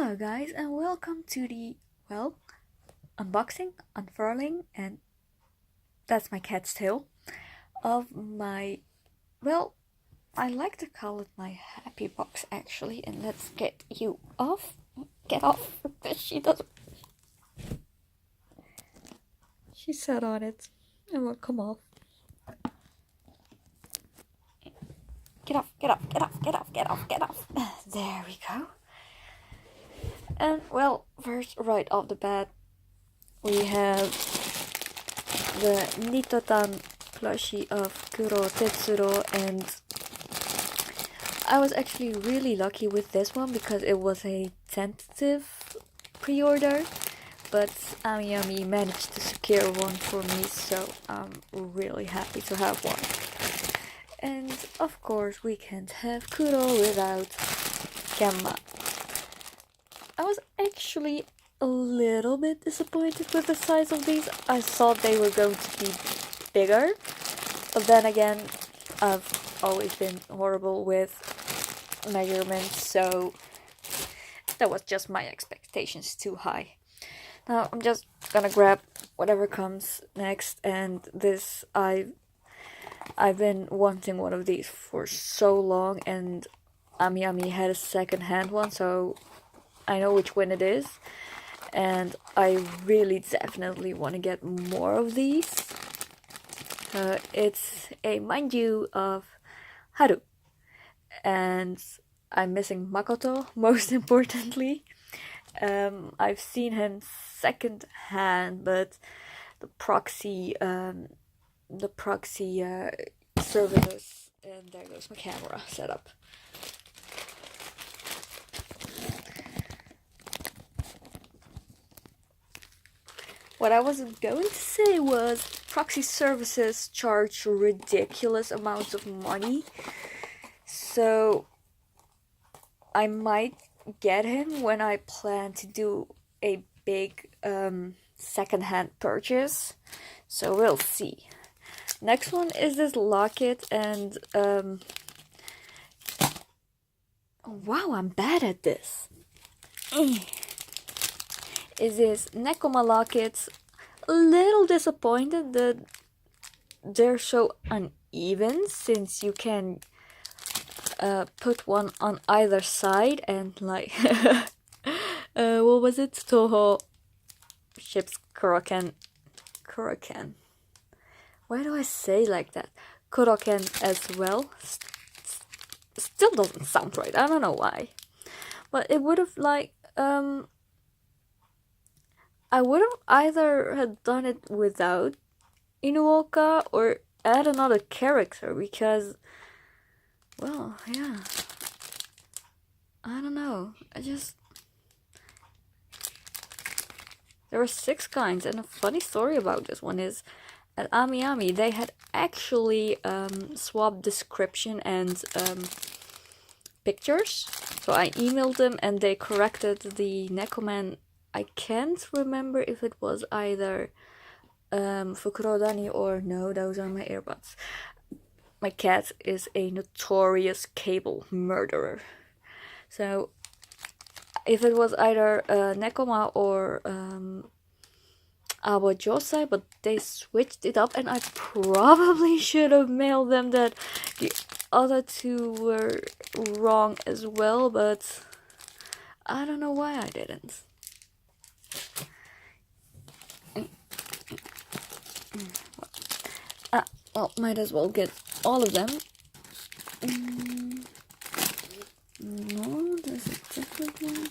Hello, guys, and welcome to the unboxing, unfurling, and that's my cat's tail of my I like to call it my happy box actually. And let's get you off. Get off because she doesn't. She sat on it and won't come off. Get off, get off, get off, get off, get off, get off. There we go. And first, right off the bat, we have the Nitotan plushie of Kuro Tetsuro, and I was actually really lucky with this one because it was a tentative pre-order, but AmiAmi managed to secure one for me, so I'm really happy to have one. And of course we can't have Kuro without Gemma. I was actually a little bit disappointed with the size of these. I thought they were going to be bigger, but then again, I've always been horrible with measurements, so that was just my expectations too high. Now I'm just gonna grab whatever comes next, and this I've been wanting one of these for so long, and AmiAmi had a second-hand one, so I know which one it is, and I really definitely want to get more of these. It's a Manju of Haru, and I'm missing Makoto, most importantly. I've seen him second hand, but the proxy service, and there goes my camera setup. What I wasn't going to say was proxy services charge ridiculous amounts of money, so I might get him when I plan to do a big second-hand purchase, so we'll see. Next one is this locket, and wow, I'm bad at this. Is this Nekoma lockets. A little disappointed that they're so uneven, since you can put one on either side, and like what was it? Toho ships Kuroken. Why do I say like that? Kuroken as well. Still doesn't sound right. I don't know why. But it would have I would have either had done it without Inuoka or add another character, because, well, yeah. I don't know. There were 6 kinds, and a funny story about this one is at AmiAmi they had actually swapped description and pictures. So I emailed them and they corrected the Nekoman. I can't remember if it was either Fukurodani or no, those are my earbuds. My cat is a notorious cable murderer. So if it was either Nekoma or Awa Josai, but they switched it up, and I probably should have mailed them that the other 2 were wrong as well, but I don't know why I didn't. Well, might as well get all of them. No, there's a different one.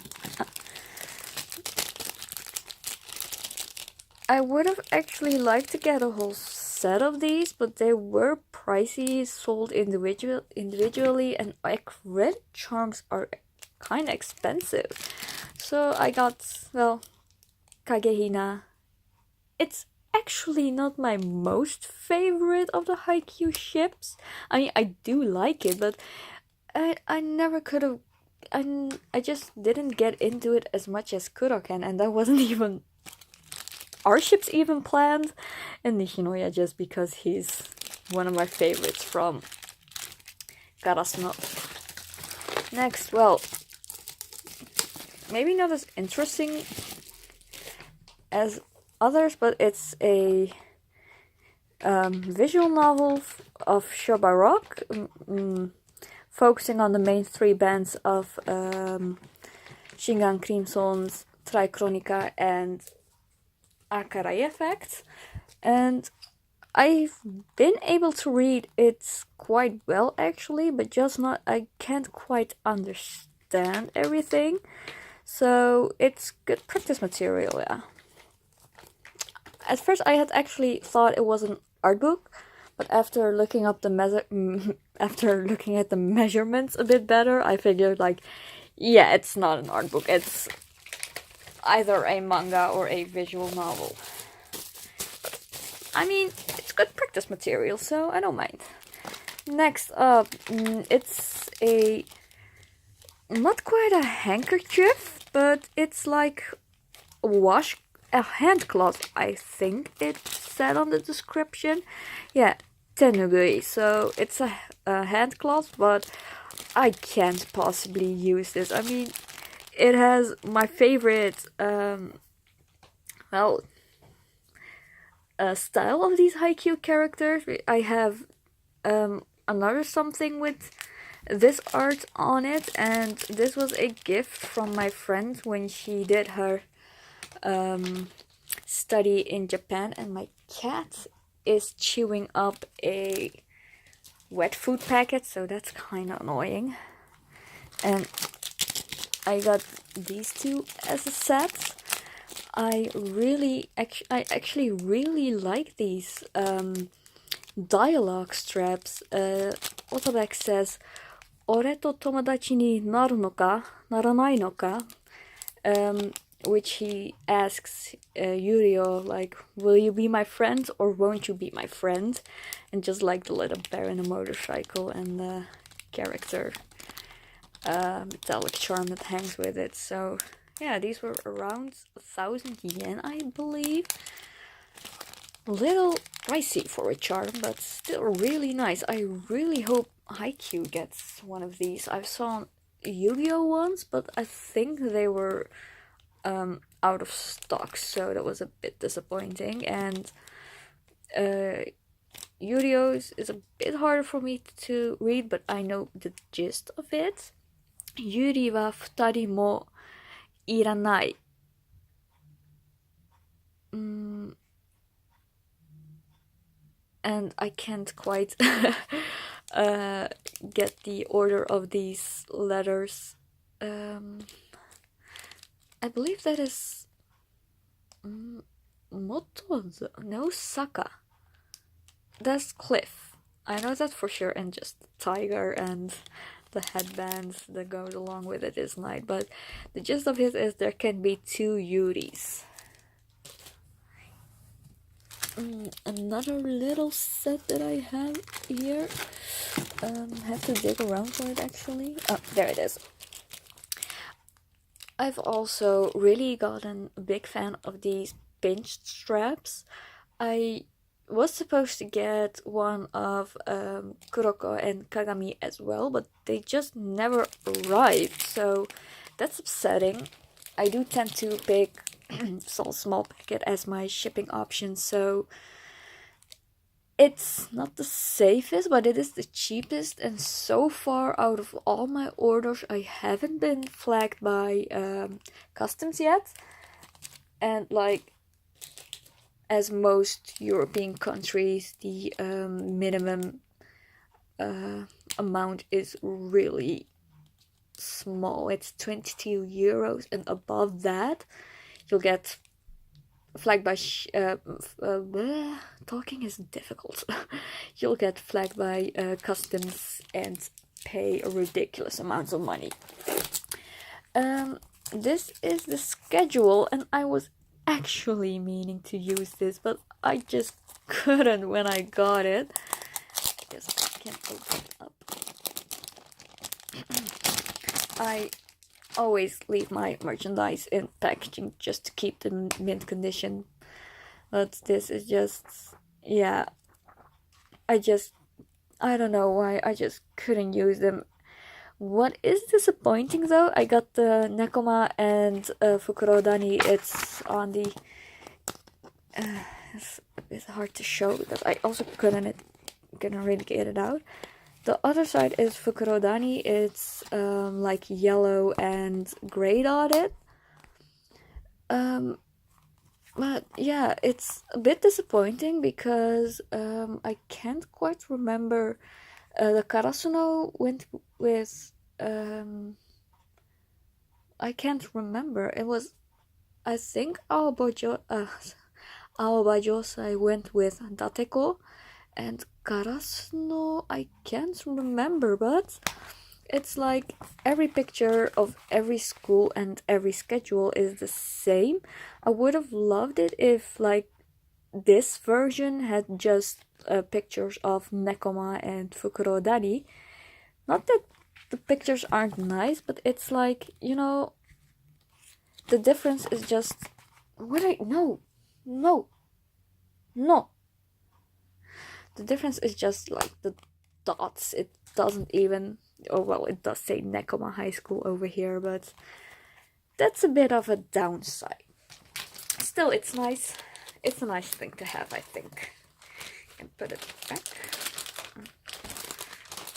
I would have actually liked to get a whole set of these, but they were pricey, sold individually, and credit charms are kind of expensive. So I got, Kagehina. It's actually not my most favorite of the Haikyuu ships. I mean, I do like it, but I never could have. I just didn't get into it as much as Kuroken, and that wasn't even our ships even planned. And Nishinoya, just because he's one of my favorites from Karasuno. Next, maybe not as interesting as others, but it's a visual novel of Shoba Rock, focusing on the main three bands of Shingan Crimson's Tricronica and Akarai Effect, and I've been able to read it quite well actually, but just not, I can't quite understand everything, so it's good practice material, yeah. At first I had actually thought it was an art book, but after looking up after looking at the measurements a bit better, I figured like, yeah, it's not an art book, it's either a manga or a visual novel. I mean, it's good practice material, so I don't mind. Next up, it's not quite a handkerchief, but it's like a hand cloth, I think it said on the description. Yeah, tenugui, so it's a hand cloth, but I can't possibly use this. I mean, it has my favorite, style of these Haikyuu characters. I have another something with this art on it, and this was a gift from my friend when she did her study in Japan, and my cat is chewing up a wet food packet, so that's kind of annoying. And I got these two as a set. I actually really like these dialogue straps. Otobek says, "Ore to tomodachi ni naru no ka, naranai no ka?" Which he asks Yurio, like, "Will you be my friend or won't you be my friend?" And just like the little bear in a motorcycle and the character metallic charm that hangs with it. So yeah, these were around 1,000 yen, I believe. A little pricey for a charm, but still really nice. I really hope Haikyuu gets one of these. I saw Yu-Gi-Oh! Ones, but I think they were out of stock, so that was a bit disappointing. And Yu-Gi-Oh! Is a bit harder for me to read, but I know the gist of it. Yuri wa futari mo iranai. And I can't quite get the order of these letters. I believe that is Motozo, no Saka. That's Cliff. I know that for sure, and just tiger and the headbands that goes along with it is night. But the gist of it is there can be two Yuris. Another little set that I have here. Have to dig around for it actually. Oh, there it is. I've also really gotten a big fan of these pinched straps. I was supposed to get one of Kuroko and Kagami as well, but they just never arrived, so that's upsetting. I do tend to pick small packet as my shipping option, so it's not the safest, but it is the cheapest, and so far out of all my orders I haven't been flagged by customs yet. And like, as most European countries, the minimum amount is really small. It's 22 euros, and above that you'll get flagged by talking is difficult. You'll get flagged by customs and pay a ridiculous amount of money. This is the schedule, and I was actually meaning to use this, but I just couldn't when I got it. I guess I can open it up. I always leave my merchandise in packaging just to keep the mint condition, but this is just, yeah, I don't know why, I just couldn't use them. What is disappointing though, I got the Nekoma and Fukurodani. It's on the... it's hard to show because I also couldn't really get it out. The other side is Fukurodani. It's like yellow and gray dotted. But yeah, it's a bit disappointing because I can't quite remember. The Karasuno went with... I can't remember. It was, I think, Aobajosai went with Dateko, and Karasuno I can't remember, but it's like every picture of every school and every schedule is the same. I would have loved it if like this version had just pictures of Nekoma and Fukurodani. Not that the pictures aren't nice, but it's like, you know, the difference is just... No. The difference is just like the dots. It doesn't even... Oh, well, it does say Nekoma High School over here, but that's a bit of a downside. Still, it's nice. It's a nice thing to have, I think. And put it back.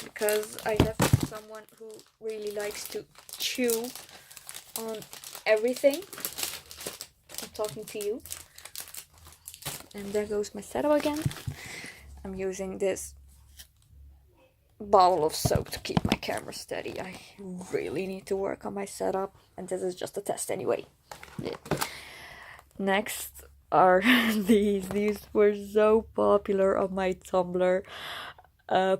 Because I have someone who really likes to chew on everything. I'm talking to you. And there goes my setup again. I'm using this bottle of soap to keep my camera steady. I really need to work on my setup, and this is just a test anyway. Yeah. Next are these. These were so popular on my Tumblr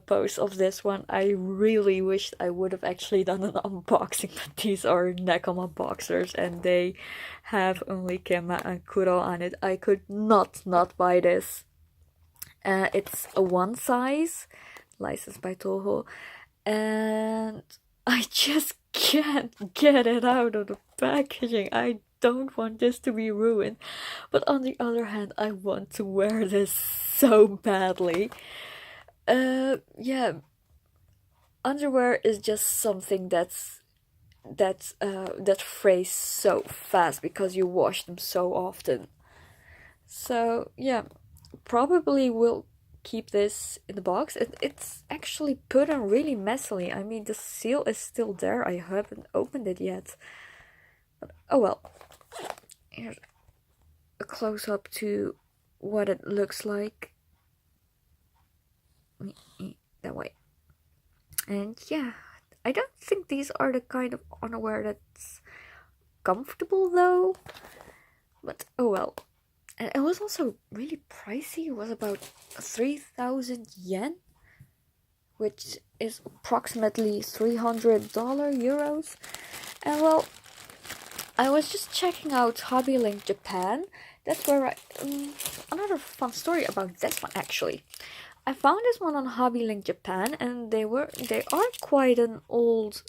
post of this one. I really wished I would have actually done an unboxing, but these are Nekoma boxers and they have only Kema and Kuro on it. I could not buy this. It's a one size, licensed by Toho, and I just can't get it out of the packaging. I don't want this to be ruined, but on the other hand, I want to wear this so badly. Yeah, underwear is just something that frays so fast because you wash them so often. So yeah, probably will keep this in the box. It's actually put on really messily. I mean, the seal is still there. I haven't opened it yet. But, oh well. Here's a close-up to what it looks like. That way. And yeah, I don't think these are the kind of underwear that's comfortable though. But oh well. And it was also really pricey. It was about 3,000 yen, which is approximately $300 euros. And well, I was just checking out Hobby Link Japan. That's where another fun story about this one actually. I found this one on Hobby Link Japan, and they are quite an old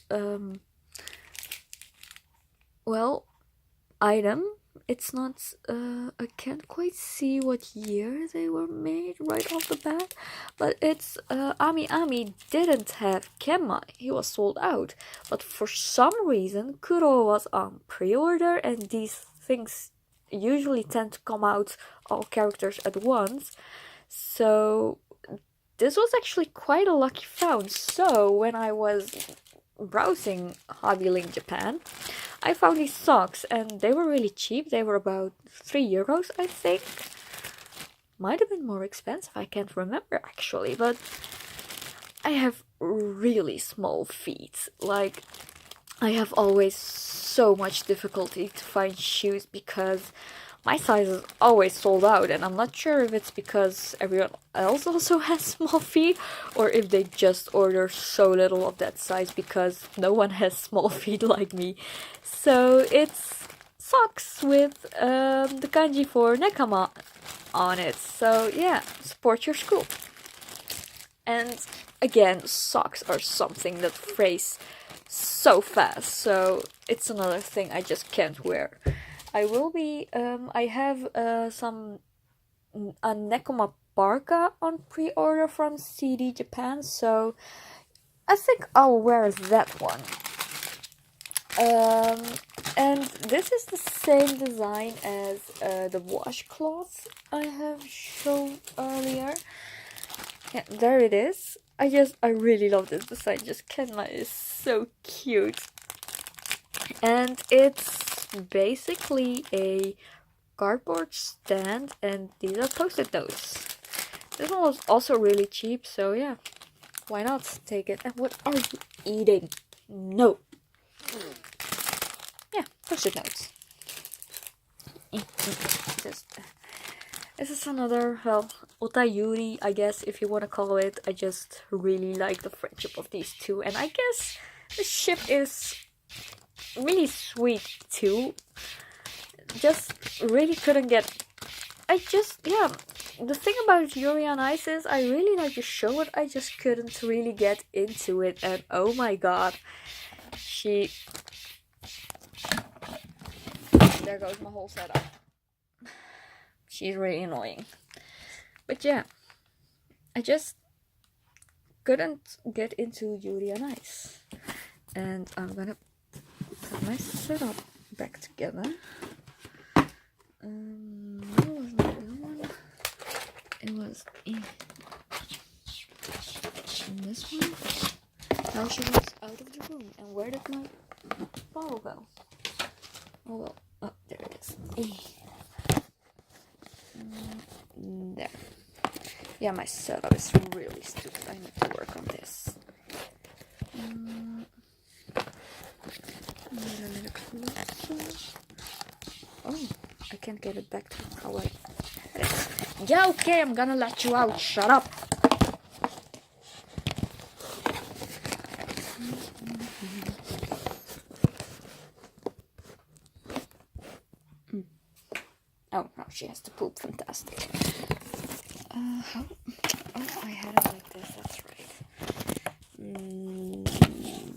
item. It's not, I can't quite see what year they were made right off the bat, but it's, Ami Ami didn't have Kema, he was sold out, but for some reason Kuro was on pre-order, and these things usually tend to come out all characters at once, so this was actually quite a lucky found. So when I was browsing Hobby Link Japan, I found these socks, and they were really cheap. They were about 3 euros, I think. Might have been more expensive, I can't remember actually, but I have really small feet. Like, I have always so much difficulty to find shoes because my size is always sold out, and I'm not sure if it's because everyone else also has small feet, or if they just order so little of that size because no one has small feet like me. So it's socks with the kanji for Nekama on it. So yeah, support your school. And again, socks are something that frays so fast, so it's another thing I just can't wear. I will be, I have a Nekoma parka on pre-order from CD Japan, so I think I'll wear that one. And this is the same design as the washcloths I have shown earlier. Yeah, there it is. I really love this design. Just Kenma is so cute. And it's basically a cardboard stand, and these are post-it notes. This one was also really cheap, so yeah, why not take it? And what are you eating? No. Yeah, post-it notes. This is another, well, otayuri, I guess, if you want to call it. I just really like the friendship of these two, and I guess the ship is really sweet too. Just really couldn't get. The thing about Yuri on Ice is I really like the show, but I just couldn't really get into it, and oh my god, there goes my whole setup. She's really annoying. But yeah, I just couldn't get into Yuri on Ice. And I'm gonna put my setup back together. What was my other one? It was in this one. Now she was out of the room. And where did my bottle go? Oh well. Oh, there it is. There. Yeah, my setup is really stupid. I need to work on this. A little closer. Oh, I can't get it back to how I had it. Yeah, okay, I'm gonna let you out. Shut up. Oh, no, she has to poop. Fantastic. How? Oh, I had it like this. That's right.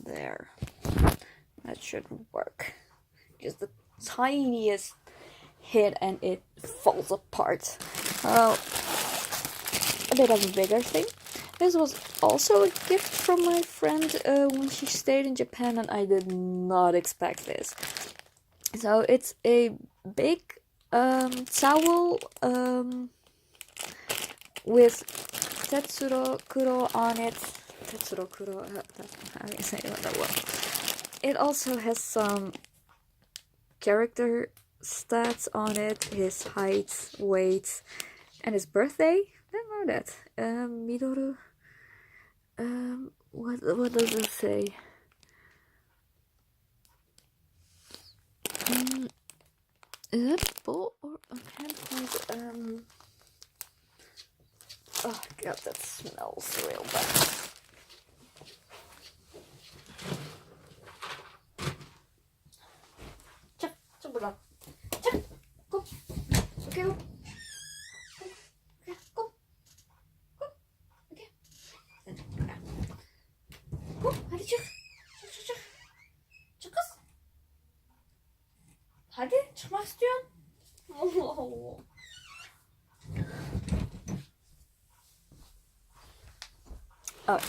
There. That should work. Just the tiniest hit and it falls apart. Well, a bit of a bigger thing. This was also a gift from my friend when she stayed in Japan, and I did not expect this. So it's a big towel with Tetsuro Kuro on it. Tetsuro Kuro, how do you say that word? It also has some character stats on it, his height, weight, and his birthday. I didn't know that. Midoru. What does it say? Is that a bowl or a handhold? Oh god, that smells real bad. Hadi çıkmak istiyorsun. Allah Allah. Oh.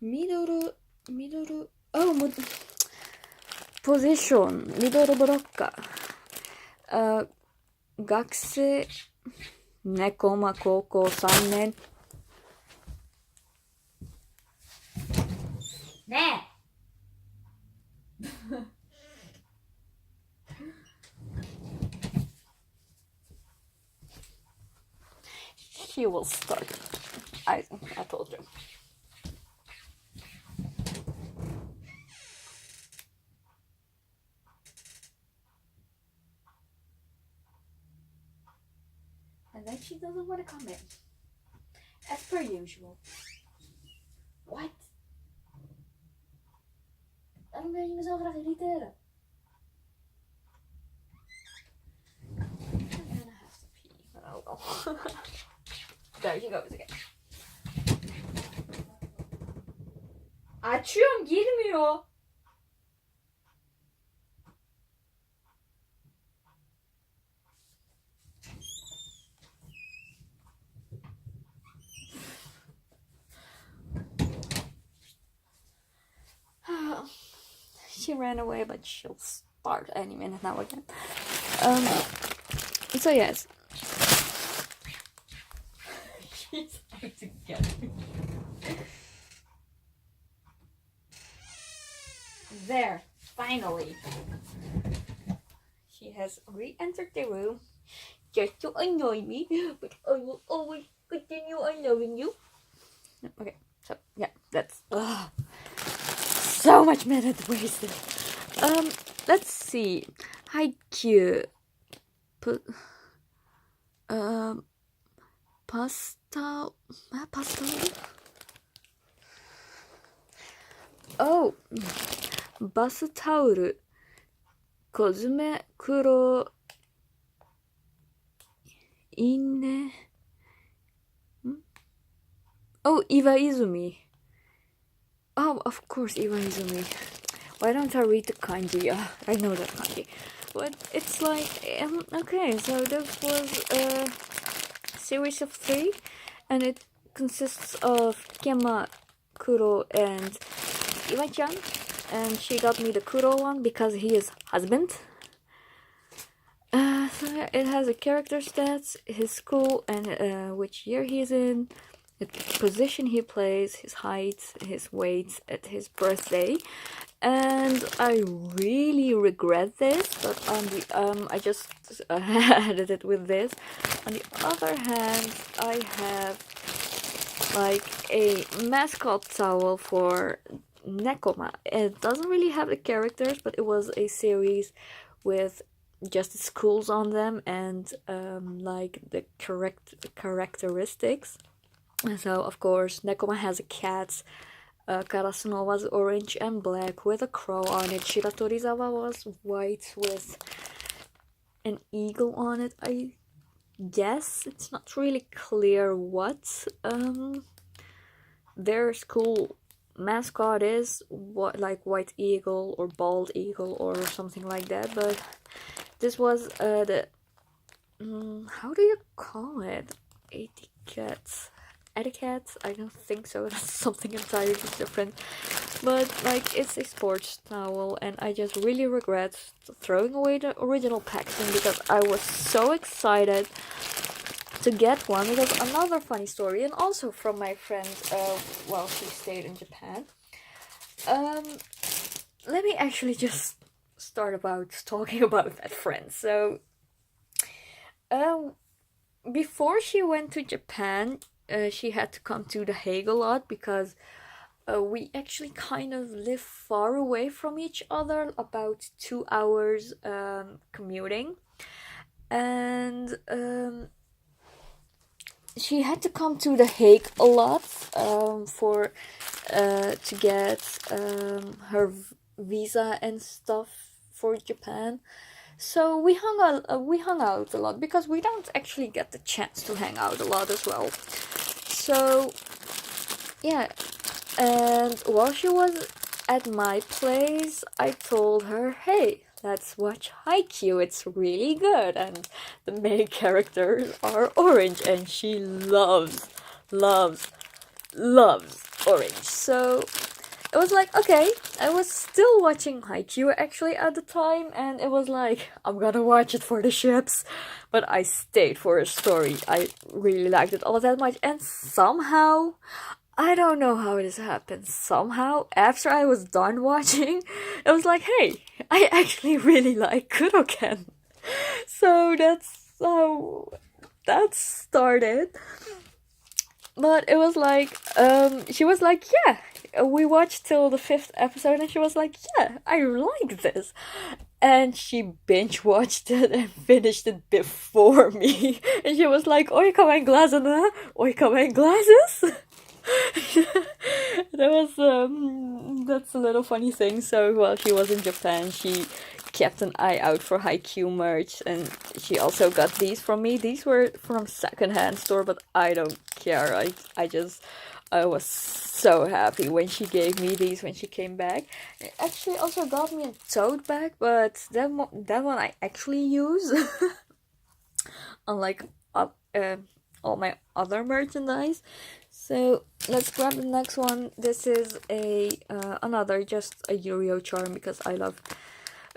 Midoru. Oh, position. Midoru Brocca. Gakse Nekoma Koko 3年. Ne? She will start. I told you. And then she doesn't want to come in. As per usual. What? Waarom wil je me zo graag irriteren? I'm gonna have to pee, but oh well. There she goes again. Açıyorum, girmiyor. she ran away, but she'll start any minute now again. So yes. She's out together. There, finally. She has re-entered the room just to annoy me, but I will always continue annoying you. Okay, so yeah, that's so much minute wasted. Let's see. Haikyuu. Pasta. Oh, バスタオル、コズメ黒いね。Oh, Iwaizumi. Oh, of course, Iwaizumi. Why don't I read the kanji? I know that kanji. But it's like, okay, so this was a series of 3, and it consists of Kema, Kuro, and Iwa-chan. And she got me the Kuro one because he is husband. So it has a character stats, his school, and which year he's in, the position he plays, his height, his weight, at his birthday. And I really regret this, but on the I just added it with this. On the other hand, I have like a mascot towel for Nekoma. It doesn't really have the characters, but it was a series with just the schools on them and like the correct characteristics. And so of course Nekoma has a cat, Karasuno was orange and black with a crow on it, Shiratorizawa was white with an eagle on it. I guess it's not really clear what their school mascot is, what, like white eagle or bald eagle or something like that, but this was the how do you call it, etiquette? I don't think so. That's something entirely different, but like it's a sports towel, and I just really regret throwing away the original packaging because I was so excited to get one. Because another funny story, and also from my friend while she stayed in Japan, let me actually just start about talking about that friend. So before she went to Japan, she had to come to The Hague a lot because we actually kind of live far away from each other, about 2 hours commuting, and she had to come to The Hague a lot for to get her visa and stuff for Japan. So we hung out a lot because we don't actually get the chance to hang out a lot as well. So yeah, and while she was at my place, I told her, hey, let's watch Haikyuu, it's really good, and the main characters are orange, and she loves orange. So it was like, okay, I was still watching Haikyuu actually at the time, and it was like, I'm gonna watch it for the ships, but I stayed for a story. I really liked it all that much, and somehow, I don't know how this happened, somehow, after I was done watching, it was like, hey, I actually really like Kuroken. So that's how that started. But it was like, she was like, yeah, we watched till the 5th episode, and she was like, yeah, I like this. And she binge watched it and finished it before me. And she was like, oika mein glasses, oika mein glasses. That was that's a little funny thing. So while she was in Japan, she kept an eye out for Haikyuu merch, and she also got these from me. These were from secondhand store, but I don't care. I was so happy when she gave me these when she came back. It actually also got me a tote bag, but that one I actually use. Unlike all my other merchandise. So let's grab the next one. This is another just a Yu-Gi-Oh charm because I love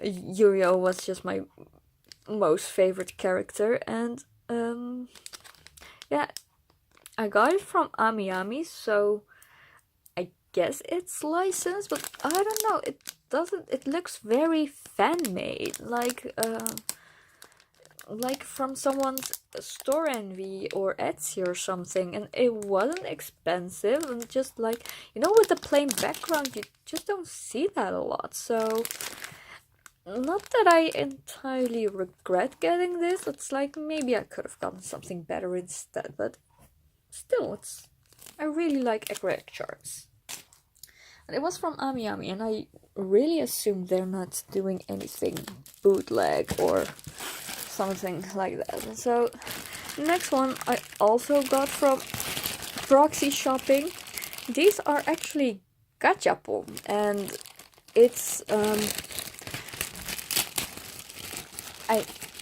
Yu-Gi-Oh was just my most favorite character, and yeah, I got it from AmiAmi, so I guess it's licensed, but I don't know. It looks very fan-made, like from someone's store envy or Etsy or something, and it wasn't expensive, and just like, with the plain background, you just don't see that a lot. So not that I entirely regret getting this. It's like maybe I could have gotten something better instead, but still, I really like egg charts. And it was from AmiAmi, and I really assume they're not doing anything bootleg or something like that. So next one I also got from Proxy Shopping. These are actually gachapon, and it's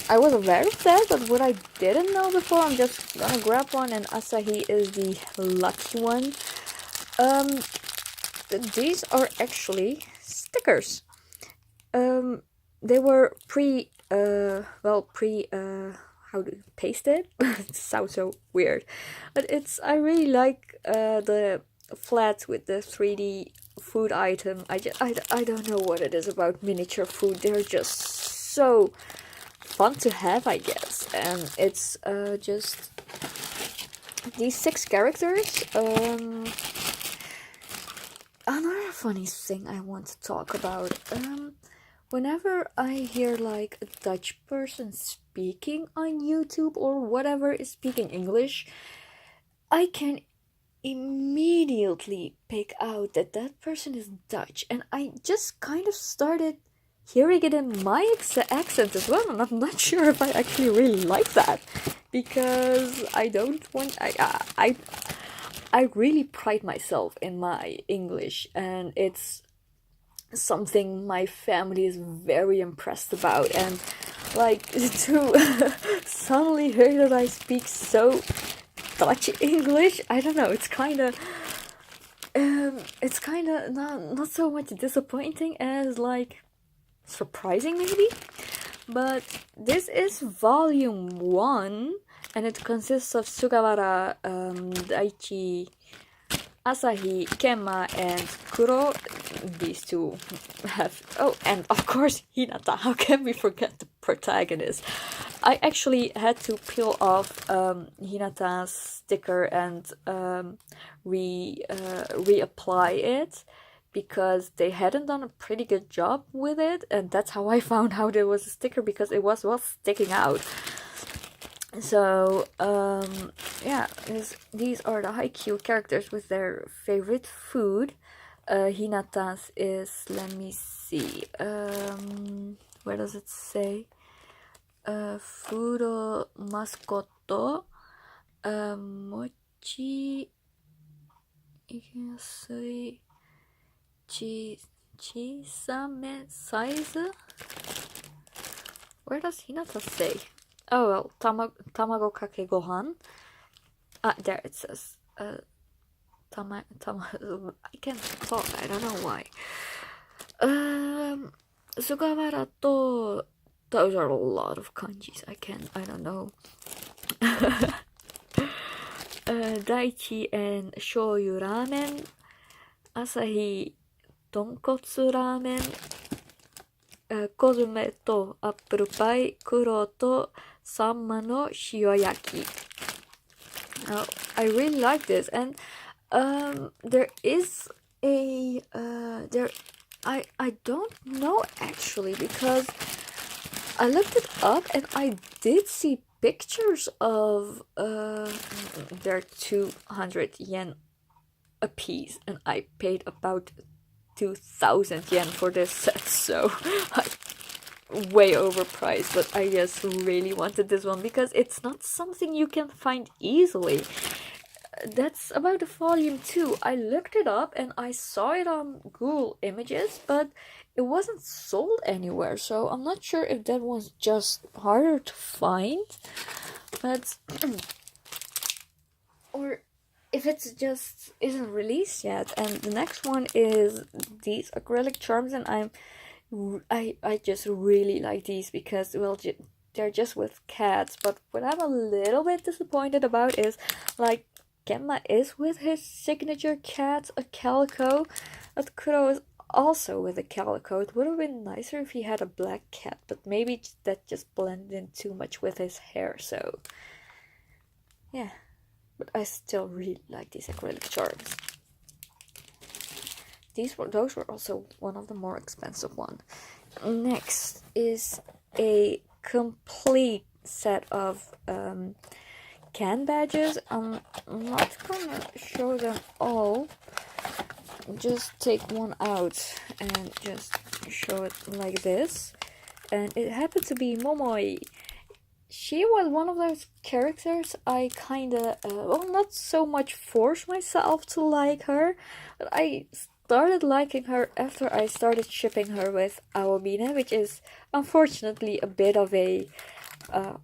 I was aware of that, but what I didn't know before, I'm just gonna grab one, and Asahi is the lucky one. These are actually stickers. They were how do you paste it? It sounds so weird, but I really like the flats with the 3D food item. I don't know what it is about miniature food. They're just so fun to have, I guess, and it's just these 6 characters. Another funny thing I want to talk about. Whenever I hear like a Dutch person speaking on YouTube or whatever is speaking English, I can immediately pick out that person is Dutch, and I just kind of started hearing it in my accent as well, and I'm not sure if I actually really like that, because I don't want I really pride myself in my English, and it's something my family is very impressed about, and like to suddenly hear that I speak so Dutch English, I don't know, it's kind of not so much disappointing as like surprising maybe. But this is volume 1, and it consists of Sugawara, Daichi, Asahi, Kenma, and Kuro. These 2 have... Oh, and of course Hinata. How can we forget the protagonist? I actually had to peel off Hinata's sticker and reapply it, because they hadn't done a pretty good job with it, and that's how I found out it was a sticker, because it was sticking out. So yeah, these are the Haikyuu characters with their favorite food. Hinata's is, let me see, where does it say? Furo mascotto, mochi ikasui, chisame size. Where does Hinata say? Oh well, tamago kake gohan. There it says. I can't talk. I don't know why. Sugawara to. Those are a lot of kanjis. I don't know. Daichi and shoyu ramen. Asahi tonkotsu ramen. Kozume to apple pie. Kuro to sanma no shioyaki. I really like this, and there is a I don't know actually, because I looked it up and I did see pictures of they're 200 yen a piece, and I paid about 2,000 yen for this set, so way overpriced, but I just really wanted this one because it's not something you can find easily. That's about the volume 2. I looked it up and I saw it on Google Images, but it wasn't sold anywhere, so I'm not sure if that was just harder to find. But or if it's just isn't released yet. And the next one is these acrylic charms, and I just really like these because, well, they're just with cats. But what I'm a little bit disappointed about is, like, Genma is with his signature cat, a calico, but Kuro is also with a calico. It would have been nicer if he had a black cat, but maybe that just blended in too much with his hair, so yeah. But I still really like these acrylic charms. Those were also one of the more expensive ones. Next is a complete set of can badges. I'm not gonna show them all. Just take one out and just show it like this. And it happened to be Momoi. She was one of those characters I kinda, well, not so much forced myself to like her, but I started liking her after I started shipping her with Aomine, which is unfortunately a bit of a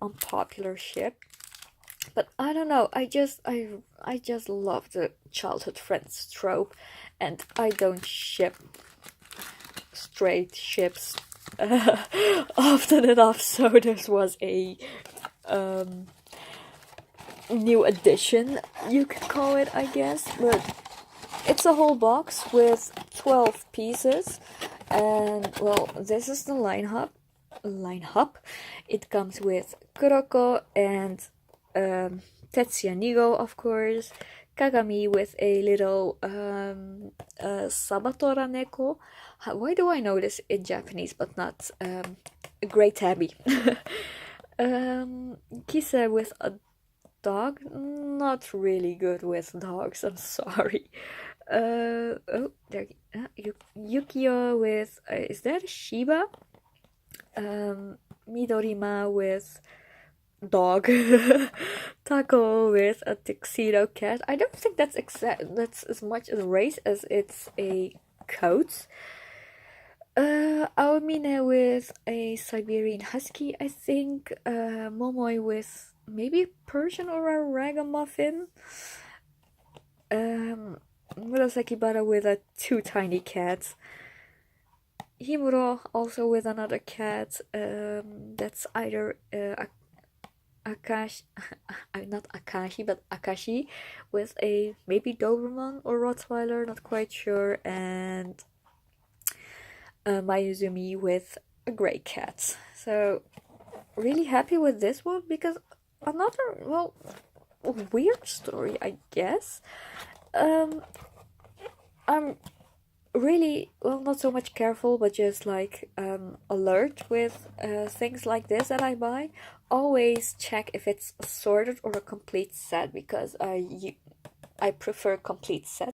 unpopular ship. But I don't know, I just love the childhood friends trope, and I don't ship straight ships often enough, so this was a new addition, you could call it, I guess. But it's a whole box with 12 pieces, and well, this is the lineup. It comes with Kuroko and Tetsuya Nigo, of course, Kagami with a little Sabatora Neko. Why do I know this in Japanese but not Grey Tabby? Kisa with a dog. Not really good with dogs, I'm sorry. Oh, there. Yukio with is that a Shiba? Midorima with dog. Taco with a tuxedo cat. I don't think that's as much a race as it's a coat. Aomine with a Siberian Husky, I think. Momoi with maybe a Persian or a ragamuffin. Murasakibara with two tiny cats. Himuro also with another cat. That's either not Akashi, but Akashi with a maybe Doberman or Rottweiler, not quite sure, and Mayuzumi with a grey cat. So really happy with this one because another, well, weird story, I guess. I'm really, well, not so much careful, but just like alert with things like this that I buy. Always check if it's sorted or a complete set, because I prefer complete sets.